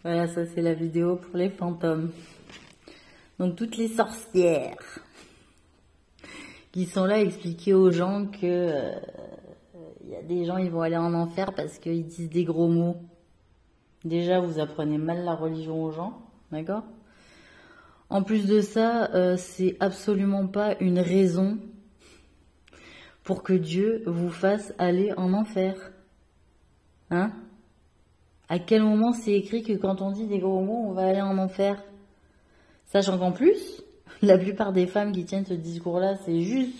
Voilà, ça c'est la vidéo pour les fantômes. Donc toutes les sorcières qui sont là à expliquer aux gens que y a des gens ils vont aller en enfer parce qu'ils disent des gros mots. Déjà vous apprenez mal la religion aux gens, d'accord? En plus de ça, c'est absolument pas une raison pour que Dieu vous fasse aller en enfer. Hein? À quel moment c'est écrit que quand on dit des gros mots, on va aller en enfer? Sachant qu'en plus, la plupart des femmes qui tiennent ce discours-là, c'est juste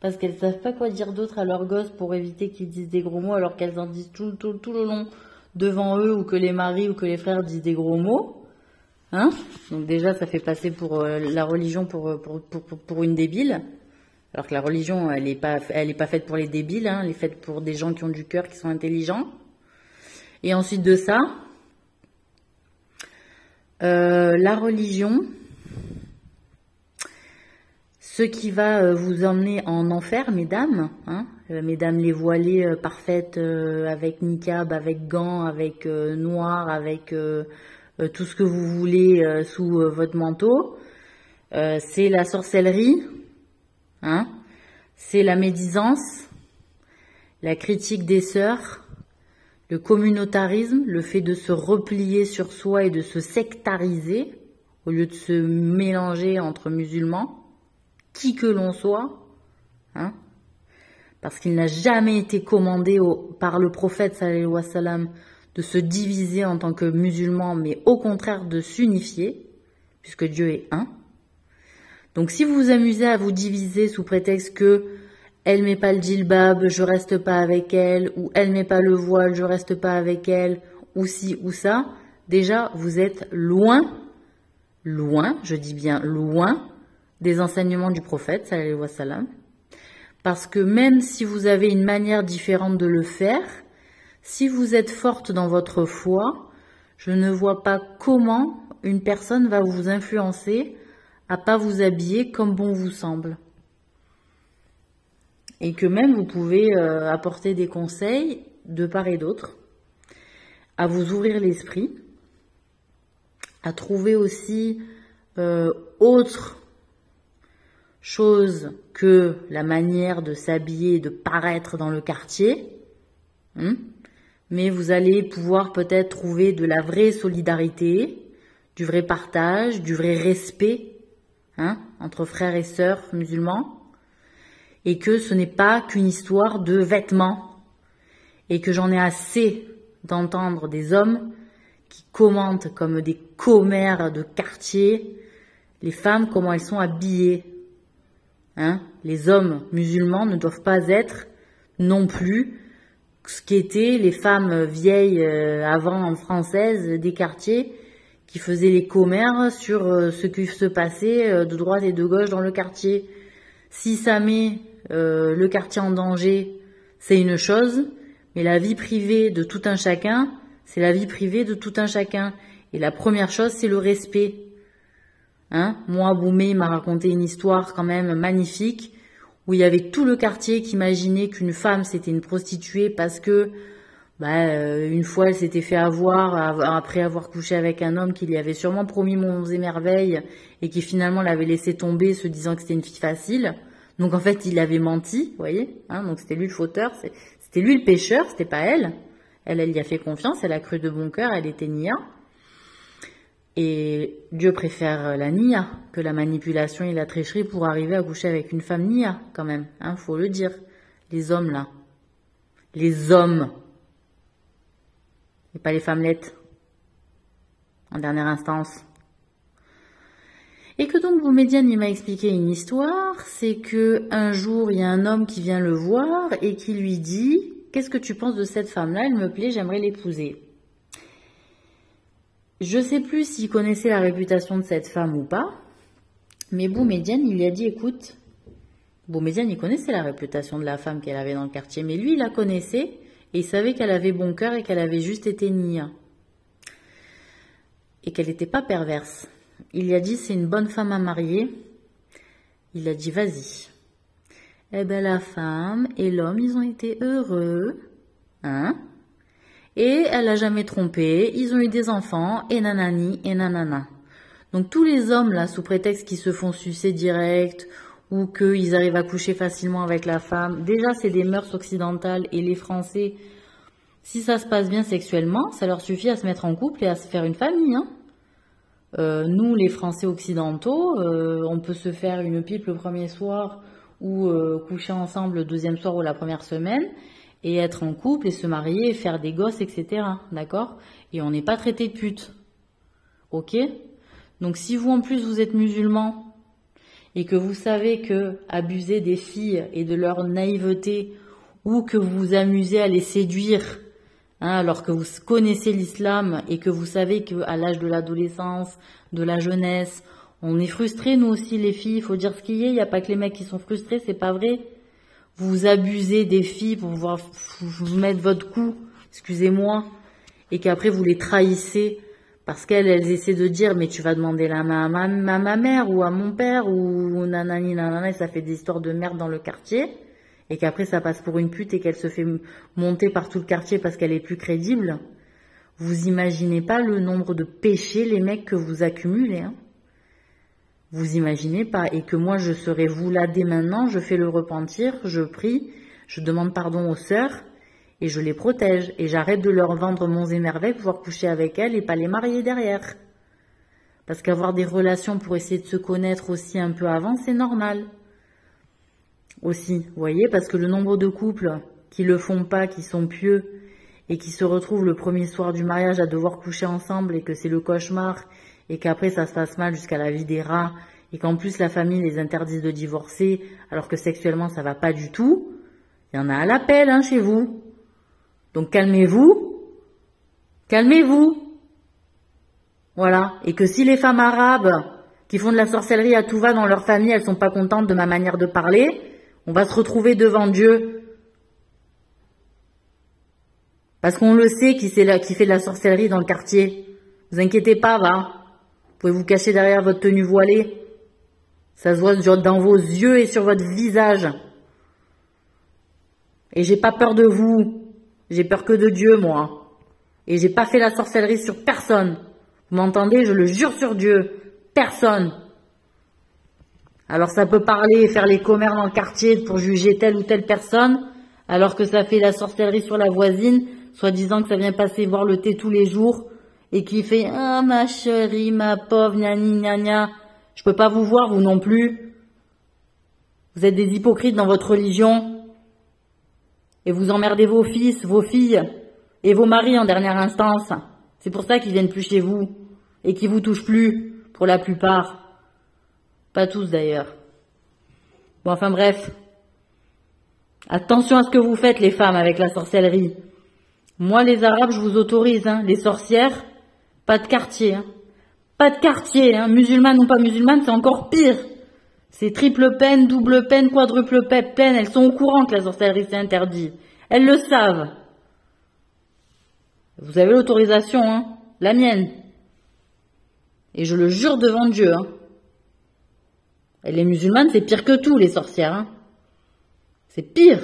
parce qu'elles savent pas quoi dire d'autre à leurs gosses pour éviter qu'ils disent des gros mots alors qu'elles en disent tout le long devant eux, ou que les maris ou que les frères disent des gros mots. Hein? Donc déjà, ça fait passer pour la religion pour une débile. Alors que la religion, elle est pas faite pour les débiles, hein, elle est faite pour des gens qui ont du cœur, qui sont intelligents. Et ensuite de ça, la religion, ce qui va vous emmener en enfer, mesdames, hein, mesdames les voilées parfaites, avec niqab, avec gants, avec noir, avec tout ce que vous voulez sous votre manteau, c'est la sorcellerie, hein, c'est la médisance, la critique des sœurs, le communautarisme, le fait de se replier sur soi et de se sectariser au lieu de se mélanger entre musulmans, qui que l'on soit, hein, parce qu'il n'a jamais été commandé par le prophète sallallahu alayhi wa sallam de se diviser en tant que musulmans, mais au contraire de s'unifier, puisque Dieu est un. Donc si vous vous amusez à vous diviser sous prétexte que elle met pas le djilbab, je reste pas avec elle, ou elle met pas le voile, je reste pas avec elle, ou ci ou ça, déjà vous êtes loin, je dis bien loin, des enseignements du prophète, sallallahu alayhi wa sallam. Parce que même si vous avez une manière différente de le faire, si vous êtes forte dans votre foi, je ne vois pas comment une personne va vous influencer à pas vous habiller comme bon vous semble. Et que même vous pouvez apporter des conseils de part et d'autre, à vous ouvrir l'esprit, à trouver aussi autre chose que la manière de s'habiller et de paraître dans le quartier. Mais vous allez pouvoir peut-être trouver de la vraie solidarité, du vrai partage, du vrai respect, hein, entre frères et sœurs musulmans. Et que ce n'est pas qu'une histoire de vêtements, et que j'en ai assez d'entendre des hommes qui commentent comme des commères de quartier les femmes, comment elles sont habillées. Hein? Les hommes musulmans ne doivent pas être non plus ce qu'étaient les femmes vieilles avant françaises des quartiers qui faisaient les commères sur ce qui se passait de droite et de gauche dans le quartier. Si ça met le quartier en danger, c'est une chose, mais la vie privée de tout un chacun, c'est la vie privée de tout un chacun. Et la première chose, c'est le respect. Hein? Moi, Boumé m'a raconté une histoire quand même magnifique, où il y avait tout le quartier qui imaginait qu'une femme c'était une prostituée parce que une fois elle s'était fait avoir après avoir couché avec un homme qui lui avait sûrement promis monts et merveilles et qui finalement l'avait laissé tomber se disant que c'était une fille facile. Donc en fait, il avait menti, vous voyez, hein, donc c'était lui le fauteur, c'était lui le pécheur, c'était pas elle. Elle y a fait confiance, elle a cru de bon cœur, elle était nia. Et Dieu préfère la nia que la manipulation et la tricherie pour arriver à coucher avec une femme nia, quand même, hein, faut le dire. Les hommes, là. Les hommes. Et pas les femmelettes. En dernière instance. Et que donc Boumediane, il m'a expliqué une histoire, c'est que un jour, il y a un homme qui vient le voir et qui lui dit « Qu'est-ce que tu penses de cette femme-là? Elle me plaît, j'aimerais l'épouser. » Je sais plus s'il connaissait la réputation de cette femme ou pas, mais Boumediane, il lui a dit « Écoute, Boumediane, il connaissait la réputation de la femme qu'elle avait dans le quartier, mais lui, il la connaissait et il savait qu'elle avait bon cœur et qu'elle avait juste été nia. Et qu'elle n'était pas perverse. Il lui a dit, c'est une bonne femme à marier. Il a dit, vas-y. Eh ben, la femme et l'homme, ils ont été heureux. Hein? Et elle a jamais trompé, ils ont eu des enfants, et nanani, et nanana. Donc tous les hommes, là, sous prétexte qu'ils se font sucer direct, ou qu'ils arrivent à coucher facilement avec la femme, déjà c'est des mœurs occidentales, et les Français, si ça se passe bien sexuellement, ça leur suffit à se mettre en couple et à se faire une famille. Hein. Nous, les Français occidentaux, on peut se faire une pipe le premier soir, ou coucher ensemble le deuxième soir ou la première semaine, et être en couple et se marier et faire des gosses, etc. D'accord? Et on n'est pas traité de pute. Ok? Donc si vous en plus vous êtes musulman et que vous savez que abuser des filles et de leur naïveté ou que vous vous amusez à les séduire, hein, alors que vous connaissez l'islam et que vous savez qu'à l'âge de l'adolescence, de la jeunesse, on est frustrés nous aussi les filles, il faut dire ce qu'il y a, il n'y a pas que les mecs qui sont frustrés, c'est pas vrai. Vous abusez des filles pour pouvoir vous mettre votre coup, excusez-moi, et qu'après vous les trahissez parce qu'elles essaient de dire mais tu vas demander la main à ma mère ou à mon père ou nanani nanana et ça fait des histoires de merde dans le quartier et qu'après ça passe pour une pute et qu'elle se fait monter par tout le quartier parce qu'elle est plus crédible. Vous imaginez pas le nombre de péchés les mecs que vous accumulez, hein. Vous imaginez pas, et que moi je serai vous là dès maintenant, je fais le repentir, je prie, je demande pardon aux sœurs, et je les protège, et j'arrête de leur vendre monts et merveilles pour pouvoir coucher avec elles et pas les marier derrière. Parce qu'avoir des relations pour essayer de se connaître aussi un peu avant, c'est normal. Aussi, vous voyez, parce que le nombre de couples qui le font pas, qui sont pieux, et qui se retrouvent le premier soir du mariage à devoir coucher ensemble, et que c'est le cauchemar, et qu'après ça se passe mal jusqu'à la vie des rats, et qu'en plus la famille les interdise de divorcer, alors que sexuellement ça va pas du tout, il y en a à l'appel hein, chez vous. Donc calmez-vous, calmez-vous. Voilà, et que si les femmes arabes qui font de la sorcellerie à tout va dans leur famille, elles sont pas contentes de ma manière de parler, on va se retrouver devant Dieu. Parce qu'on le sait qui fait de la sorcellerie dans le quartier. Vous inquiétez pas, va. Vous pouvez vous cacher derrière votre tenue voilée. Ça se voit dans vos yeux et sur votre visage. Et j'ai pas peur de vous. J'ai peur que de Dieu, moi. Et j'ai pas fait la sorcellerie sur personne. Vous m'entendez? Je le jure sur Dieu. Personne. Alors ça peut parler et faire les commères dans le quartier pour juger telle ou telle personne, alors que ça fait la sorcellerie sur la voisine, soi-disant que ça vient passer voir le thé tous les jours, et qui fait « Ah, ma chérie, ma pauvre, gnani, gna gna. Je peux pas vous voir, vous non plus. Vous êtes des hypocrites dans votre religion. Et vous emmerdez vos fils, vos filles, et vos maris en dernière instance. C'est pour ça qu'ils viennent plus chez vous, et qu'ils vous touchent plus, pour la plupart. Pas tous d'ailleurs. Bon, enfin bref. Attention à ce que vous faites, les femmes, avec la sorcellerie. Moi, les Arabes, je vous autorise, hein. Les sorcières, pas de quartier, hein. Pas de quartier, hein. Musulmanes ou pas musulmanes, c'est encore pire. C'est triple peine, double peine, quadruple peine. Elles sont au courant que la sorcellerie c'est interdit. Elles le savent. Vous avez l'autorisation, hein. La mienne. Et je le jure devant Dieu, hein. Et les musulmanes, c'est pire que tout, les sorcières, hein. C'est pire.